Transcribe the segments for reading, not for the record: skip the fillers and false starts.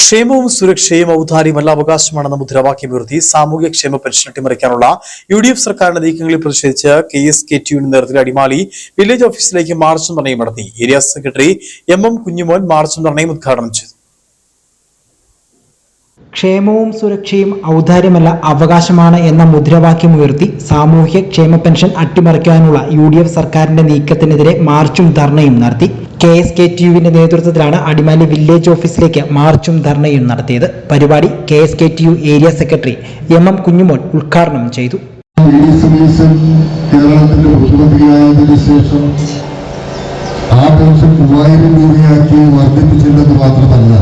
ക്ഷേമവും സുരക്ഷയും ഔദാര്യമല്ല അവകാശമാണെന്ന മുദ്രാവാക്യമുയർത്തി സാമൂഹ്യക്ഷേമ പെൻഷൻ അട്ടിമറിക്കാനുള്ള UDF സർക്കാരിന്റെ നീക്കങ്ങളിൽ പ്രതിഷേധിച്ച് KSKTUവിന്റെ നേതൃത്വത്തിൽ അടിമാലി വില്ലേജ് ഓഫീസിലേക്ക് മാർച്ചും ധർണയും നടത്തി. ഏരിയ സെക്രട്ടറി MM കുഞ്ഞുമോൻ മാർച്ചും ധർണയും ഉദ്ഘാടനം ചെയ്തു. ക്ഷേമവും സുരക്ഷയും ഔദാര്യമല്ല അവകാശമാണ് എന്ന മുദ്രാവാക്യമുയർത്തി സാമൂഹ്യ ക്ഷേമ പെൻഷൻ അട്ടിമറിക്കാനുള്ള UDF സർക്കാരിന്റെ നീക്കത്തിനെതിരെ മാർച്ചും ധർണയും നടത്തി. KSKTUവിന്റെ നേതൃത്വത്തിലാണ് അടിമാലി വില്ലേജ് ഓഫീസിലേക്ക് മാർച്ചും ധർണയും നടത്തിയത്. പരിപാടി KSKTU area secretary MM Kunjumon ഉദ്ഘാടനം ചെയ്തു. കേരളത്തിന്റെ മുഖ്യമന്ത്രിയായതിനു ശേഷം ആ പെൻഷൻ 3000 രൂപയാക്കി വർദ്ധിപ്പിച്ചില്ലെന്ന് മാത്രമല്ല,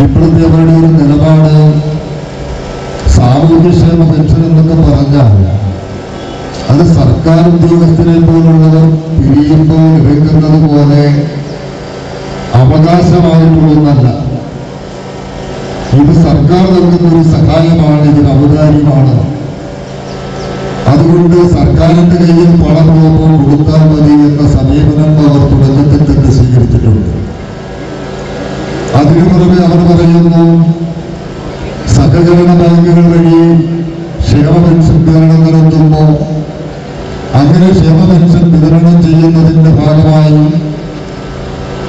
ഇപ്പോഴത്തെ അവരുടെ ഒരു നിലപാട് സാമൂഹ്യക്ഷേമ പെൻഷൻ എന്നൊക്കെ പറഞ്ഞാൽ അത് സർക്കാർ ഉദ്യോഗസ്ഥരെ പോലുള്ളവർ പിരിയുമ്പോൾ ലഭിക്കുന്നത് പോലെ അവകാശമായിട്ടുള്ളതല്ല. ഇത് സർക്കാർ നൽകുന്ന ഒരു സഹായമാണ്, ഇതിന് ഔദാര്യമാണ്. അതുകൊണ്ട് സർക്കാരിന്റെ കയ്യിൽ പണം പോകുമ്പോൾ കൊടുത്താൽ മതി എന്ന സമീപനം അവർ തുടക്കത്തിൽ തന്നെ സ്വീകരിച്ചിട്ടുണ്ട്. അതിനു പുറമെ അവർ പറയുന്നു, സഹകരണ ബാങ്കുകൾ വഴി ക്ഷേമ പെൻഷൻ വിതരണം നടത്തുമ്പോൾ അങ്ങനെ ക്ഷേമ പെൻഷൻ വിതരണം ചെയ്യുന്നതിന്റെ ഭാഗമായി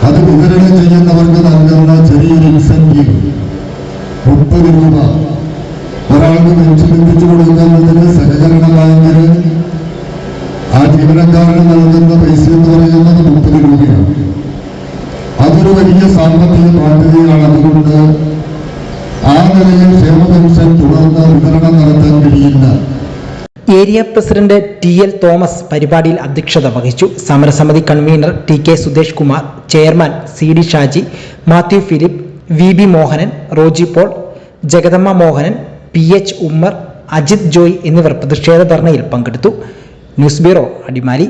അത് വിതരണം ചെയ്യുന്നവർക്ക് നൽകുന്ന ചെറിയൊരു ഇൻസെന്റീവ് 30 രൂപ ഒരാൾക്ക് പെൻഷൻ എത്തിച്ചു കൊടുക്കുന്നതിന് സഹകരണ ബാങ്കിന് ആ ജീവനക്കാരന് നൽകുന്ന പൈസ എന്ന് പറയുന്നത് 30 രൂപയാണ്. അതൊരു വലിയ സാമ്പത്തിക ബാധ്യതയാണ്. അതുകൊണ്ട് ആ നിലയിൽ ക്ഷേമ പെൻഷൻ തുടർന്ന് വിതരണം നടത്താൻ കഴിയില്ല. ഏരിയ പ്രസിഡന്റ് TL തോമസ് പരിപാടിയിൽ അധ്യക്ഷത വഹിച്ചു. സമരസമിതി convener TK Sudesh Kumar, chairman CD Shaji, Mathew Philip, VB Mohanan, Roji Paul, Jagadamma Mohanan, PH Ummer, Ajith Joy എന്നിവർ പ്രതിഷേധ ധർണയിൽ പങ്കെടുത്തു. News bureau, Adimali.